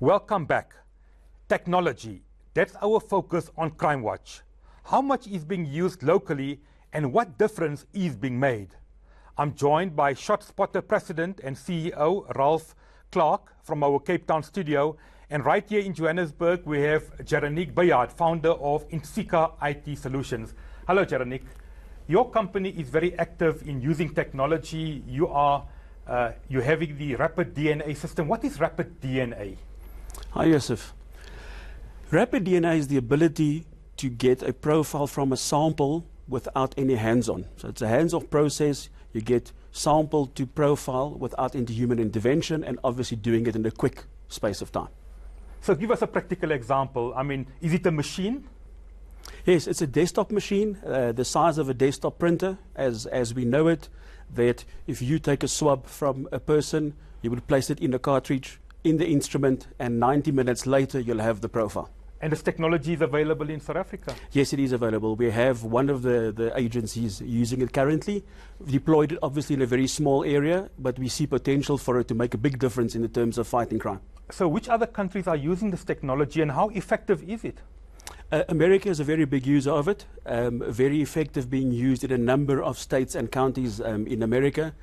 Welcome back. Technology, that's our focus on Crime Watch. How much is being used locally and what difference is being made? I'm joined by ShotSpotter President and CEO Ralph Clark from our Cape Town studio. And right here in Johannesburg, we have Jerenique Bayard, founder of Intsika IT Solutions. Hello, Jerenique. Your company is very active in using technology. You're having the rapid DNA system. What is rapid DNA? Hi, Yusuf. Rapid DNA is the ability to get a profile from a sample without any hands-on. So it's a hands-off process. You get sample to profile without any human intervention and obviously doing it in a quick space of time. So give us a practical example. I mean, is it a machine? Yes, it's a desktop machine, the size of a desktop printer, as we know it, that if you take a swab from a person, you would place it in a cartridge, in the instrument, and 90 minutes later, you'll have the profile. And this technology is available in South Africa? Yes, it is available. We have one of the agencies using it currently. We've deployed it obviously in a very small area, but we see potential for it to make a big difference in the terms of fighting crime. So which other countries are using this technology and how effective is it? America is a very big user of it, very effective, being used in a number of states and counties in America.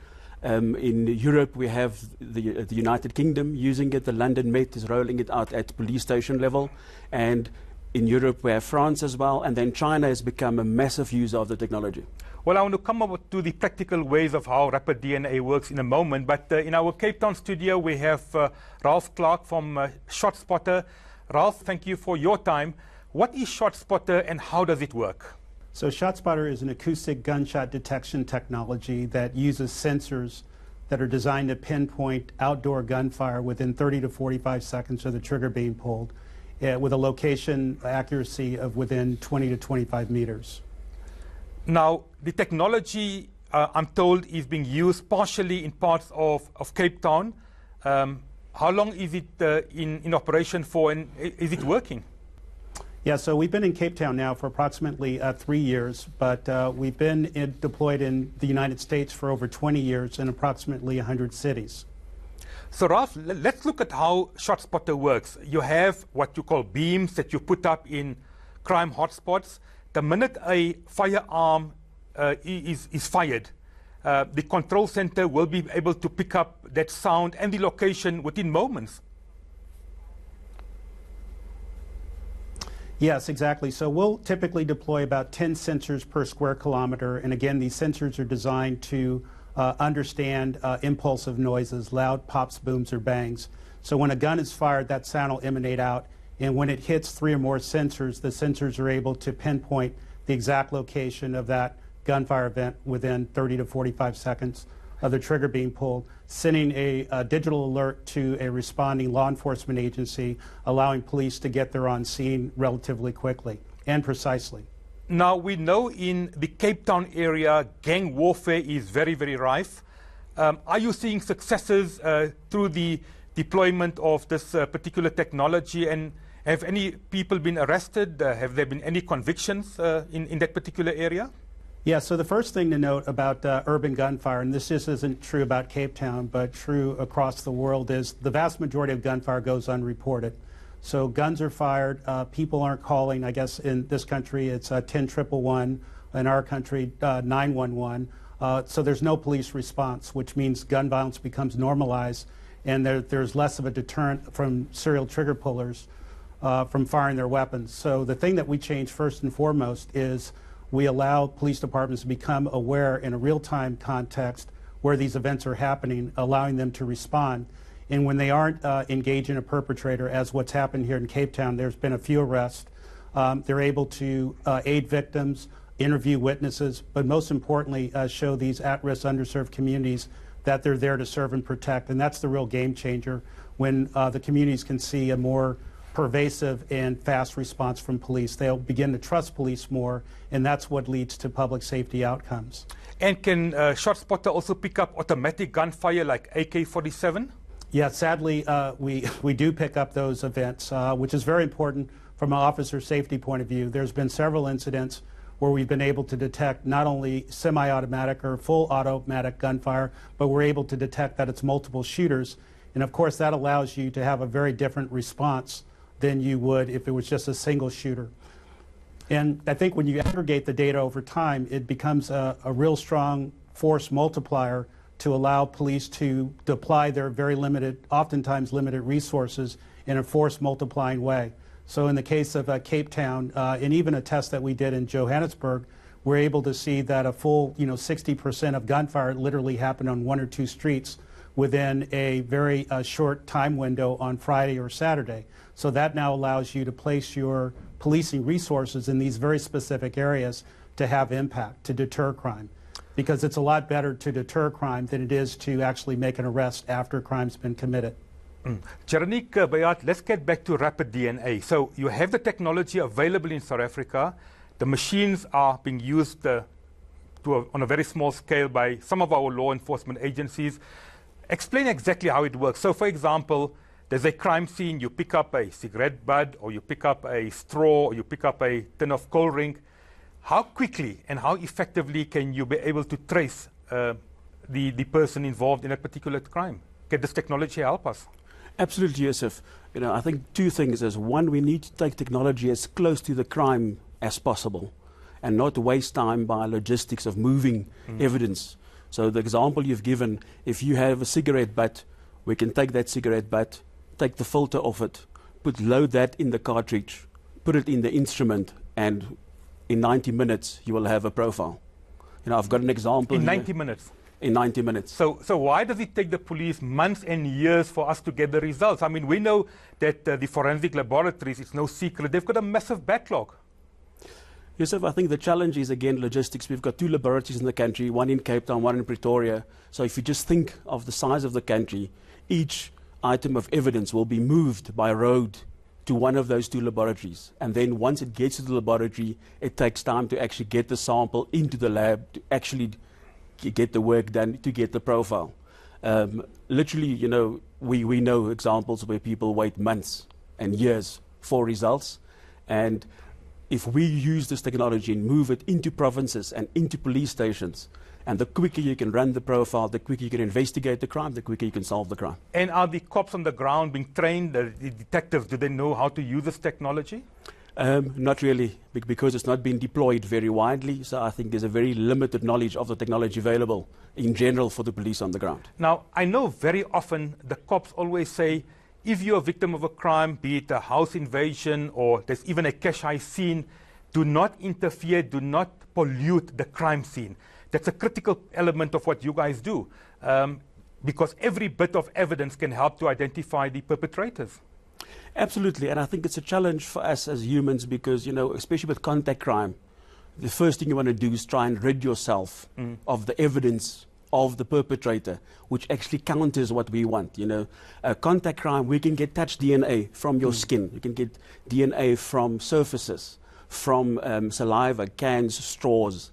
In Europe, we have the United Kingdom using it. The London Met is rolling it out at police station level. And in Europe, we have France as well. And then China has become a massive user of the technology. Well, I want to come up to the practical ways of how rapid DNA works in a moment. But in our Cape Town studio, we have Ralph Clark from ShotSpotter. Ralph, thank you for your time. What is ShotSpotter and how does it work? So ShotSpotter is an acoustic gunshot detection technology that uses sensors that are designed to pinpoint outdoor gunfire within 30 to 45 seconds of the trigger being pulled, with a location accuracy of within 20 to 25 meters. Now, the technology, I'm told, is being used partially in parts of Cape Town. How long is it in operation for, and is it working? Yeah, so we've been in Cape Town now for approximately 3 years, but we've been deployed in the United States for over 20 years in approximately 100 cities. So Ralph, let's look at how ShotSpotter works. You have what you call beams that you put up in crime hotspots. The minute a firearm is fired, the control center will be able to pick up that sound and the location within moments. Yes, exactly. So we'll typically deploy about 10 sensors per square kilometer. And again, these sensors are designed to understand impulsive noises, loud pops, booms, or bangs. So when a gun is fired, that sound will emanate out. And when it hits 3 or more sensors, the sensors are able to pinpoint the exact location of that gunfire event within 30 to 45 seconds of the trigger being pulled, sending a digital alert to a responding law enforcement agency, allowing police to get there on scene relatively quickly and precisely. Now, we know in the Cape Town area, gang warfare is very, very rife. Are you seeing successes through the deployment of this particular technology? And have any people been arrested? Have there been any convictions in that particular area? Yeah, so the first thing to note about urban gunfire, and this just isn't true about Cape Town, but true across the world, is the vast majority of gunfire goes unreported. So guns are fired, people aren't calling. I guess in this country it's 10-111, in our country 911. So there's no police response, which means gun violence becomes normalized, and there's less of a deterrent from serial trigger pullers from firing their weapons. So the thing that we change first and foremost is we allow police departments to become aware in a real-time context where these events are happening, allowing them to respond. And when they aren't engaging a perpetrator, as what's happened here in Cape Town, there's been a few arrests. They're able to aid victims, interview witnesses, but most importantly, show these at-risk, underserved communities that they're there to serve and protect. And that's the real game changer, when the communities can see a more pervasive and fast response from police. They'll begin to trust police more, and that's what leads to public safety outcomes. And can ShotSpotter also pick up automatic gunfire like AK-47? Yeah, sadly, we do pick up those events, which is very important from an officer safety point of view. There's been several incidents where we've been able to detect not only semi-automatic or full automatic gunfire, but we're able to detect that it's multiple shooters. And of course, that allows you to have a very different response than you would if it was just a single shooter. And I think when you aggregate the data over time, it becomes a real strong force multiplier to allow police to apply their very limited, oftentimes limited resources in a force multiplying way. So in the case of Cape Town, and even a test that we did in Johannesburg, we're able to see that a full 60% of gunfire literally happened on 1 or 2 streets within a very short time window on Friday or Saturday. So that now allows you to place your policing resources in these very specific areas to have impact, to deter crime. Because it's a lot better to deter crime than it is to actually make an arrest after a crime's been committed. Jerenique Bayard, let's get back to rapid DNA. So you have the technology available in South Africa. The machines are being used on a very small scale by some of our law enforcement agencies. Explain exactly how it works. So for example, there's a crime scene, you pick up a cigarette butt, or you pick up a straw, or you pick up a tin of cold drink. How quickly and how effectively can you be able to trace the person involved in a particular crime? Can this technology help us? Absolutely, Yusuf. I think 2 things is, one, we need to take technology as close to the crime as possible and not waste time by logistics of moving evidence. So the example you've given, if you have a cigarette butt, we can take that cigarette butt, take the filter off it, load that in the cartridge, put it in the instrument, and in 90 minutes you will have a profile. I've got an example. In 90 minutes? In 90 minutes. So why does it take the police months and years for us to get the results? I mean, we know that the forensic laboratories, it's no secret, they've got a massive backlog. Yusuf, I think the challenge is, again, logistics. We've got 2 laboratories in the country, one in Cape Town, one in Pretoria. So if you just think of the size of the country, each item of evidence will be moved by road to one of those 2 laboratories. And then once it gets to the laboratory, it takes time to actually get the sample into the lab, to actually get the work done, to get the profile. Literally, we know examples where people wait months and years for results. And if we use this technology and move it into provinces and into police stations, and the quicker you can run the profile, the quicker you can investigate the crime, the quicker you can solve the crime. And are the cops on the ground being trained, the detectives, do they know how to use this technology? Not really, because it's not been deployed very widely. So I think there's a very limited knowledge of the technology available in general for the police on the ground. Now, I know very often the cops always say, if you're a victim of a crime, be it a house invasion or there's even a cash heist scene, do not interfere, do not pollute the crime scene. That's a critical element of what you guys do, because every bit of evidence can help to identify the perpetrators. Absolutely, and I think it's a challenge for us as humans because, especially with contact crime, the first thing you want to do is try and rid yourself of the evidence of the perpetrator, which actually counters what we want. Contact crime, we can get touch DNA from your skin. You can get DNA from surfaces, from saliva, cans, straws.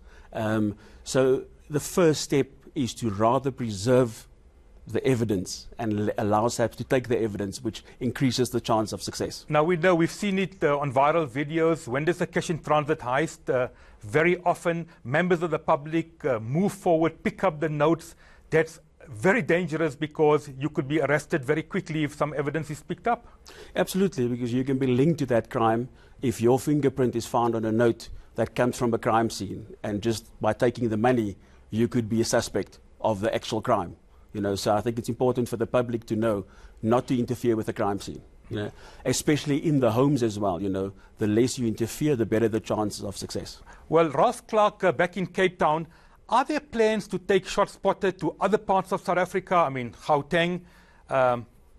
So the first step is to rather preserve the evidence and allow us to take the evidence, which increases the chance of success. Now we know, we've seen it on viral videos. When there's a cash in transit heist, very often members of the public move forward, pick up the notes. That's very dangerous because you could be arrested very quickly if some evidence is picked up. Absolutely, because you can be linked to that crime if your fingerprint is found on a note that comes from a crime scene. And just by taking the money, you could be a suspect of the actual crime. So I think it's important for the public to know not to interfere with the crime scene, especially in the homes as well. The less you interfere, the better the chances of success. Well, Ross Clark, back in Cape Town, are there plans to take ShotSpotter to other parts of South Africa? I mean, Gauteng,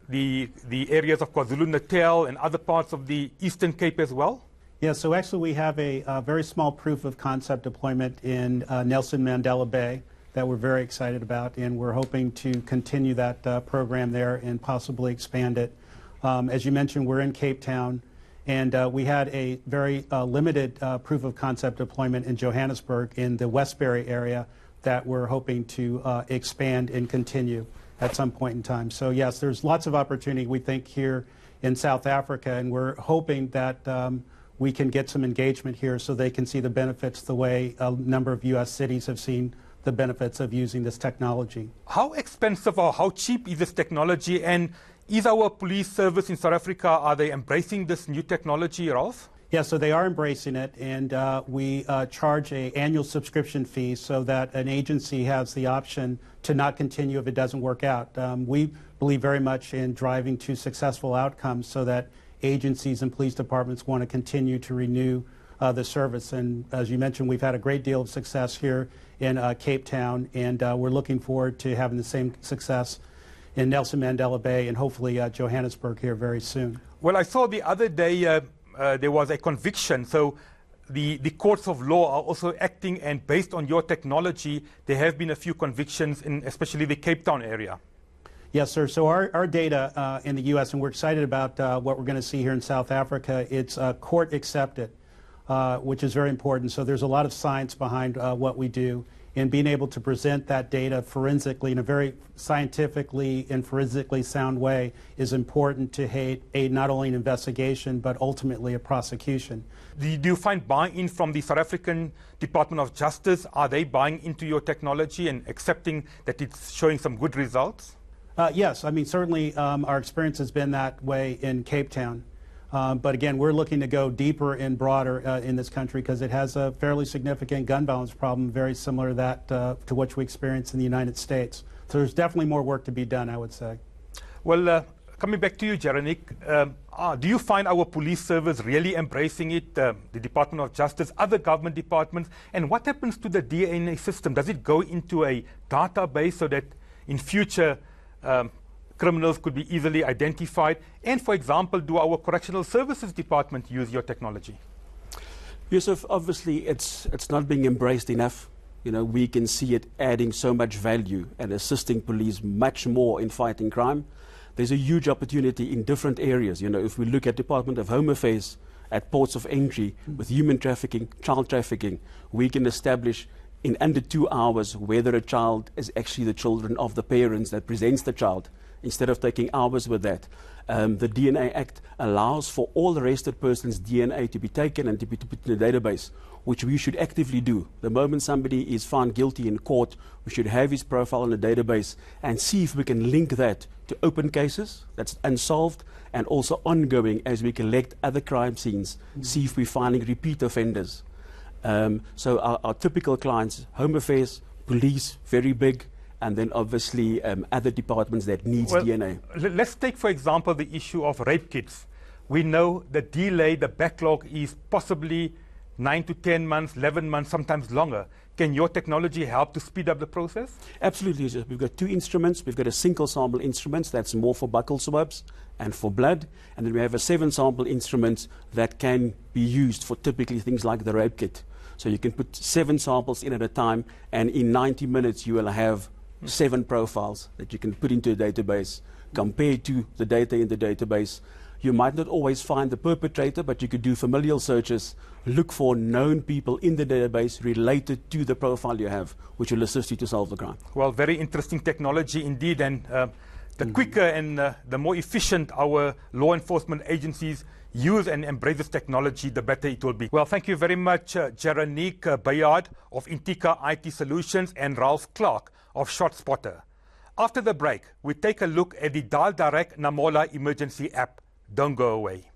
the areas of KwaZulu-Natal and other parts of the Eastern Cape as well? Yeah, so actually we have a very small proof of concept deployment in Nelson Mandela Bay that we're very excited about, and we're hoping to continue that program there and possibly expand it. As you mentioned, we're in Cape Town, and we had a very limited proof of concept deployment in Johannesburg in the Westbury area that we're hoping to expand and continue at some point in time. So yes, there's lots of opportunity, we think, here in South Africa, and we're hoping that we can get some engagement here so they can see the benefits the way a number of U.S. cities have seen the benefits of using this technology. How expensive or how cheap is this technology, and is our police service in South Africa, are they embracing this new technology, Ralph? Yeah, so they are embracing it, and we charge an annual subscription fee so that an agency has the option to not continue if it doesn't work out. We believe very much in driving to successful outcomes so that agencies and police departments want to continue to renew the service. And as you mentioned, we've had a great deal of success here in Cape Town, and we're looking forward to having the same success in Nelson Mandela Bay and hopefully Johannesburg here very soon. Well, I saw the other day there was a conviction, so the courts of law are also acting, and based on your technology, there have been a few convictions in especially the Cape Town area. Yes, sir. So our data in the U.S., and we're excited about what we're going to see here in South Africa, it's court accepted, which is very important. So there's a lot of science behind what we do, and being able to present that data forensically in a very scientifically and forensically sound way is important to aid not only an investigation but ultimately a prosecution. Do you find buy-in from the South African Department of Justice? Are they buying into your technology and accepting that it's showing some good results? Yes, I mean certainly our experience has been that way in Cape Town. But again, we're looking to go deeper and broader in this country because it has a fairly significant gun violence problem, very similar to that to what we experience in the United States. So there's definitely more work to be done, I would say. Well, coming back to you, Jerenique, do you find our police service really embracing it, the Department of Justice, other government departments? And what happens to the DNA system? Does it go into a database so that in future criminals could be easily identified? And for example, do our correctional services department use your technology? Yusuf, obviously it's not being embraced enough. You know, we can see it adding so much value and assisting police much more in fighting crime. There's a huge opportunity in different areas. You know, if we look at Department of Home Affairs, at ports of entry, with human trafficking, child trafficking, we can establish in under 2 hours whether a child is actually the children of the parents that presents the child, instead of taking hours with that. The DNA Act allows for all arrested persons' DNA to be taken and to be put in a database, which we should actively do. The moment somebody is found guilty in court, we should have his profile in a database and see if we can link that to open cases that's unsolved and also ongoing as we collect other crime scenes, see if we're finding repeat offenders. So our typical clients, Home Affairs, police, very big, and then obviously other departments that needs DNA. Let's take, for example, the issue of rape kits. We know the delay, the backlog is possibly 9 to 10 months, 11 months, sometimes longer. Can your technology help to speed up the process? Absolutely. We've got 2 instruments. We've got a single sample instrument that's more for buccal swabs and for blood. And then we have a 7 sample instrument that can be used for typically things like the rape kit. So you can put 7 samples in at a time, and in 90 minutes you will have 7 profiles that you can put into a database, compared to the data in the database. You might not always find the perpetrator, but you could do familial searches, look for known people in the database related to the profile you have, which will assist you to solve the crime. Well, very interesting technology indeed, and the quicker and the more efficient our law enforcement agencies use and embrace this technology, the better it will be. Well, thank you very much, Jerenique Bayard of Intsika IT Solutions and Ralph Clark of ShotSpotter. After the break, we take a look at the Dial Direct Namola emergency app. Don't go away.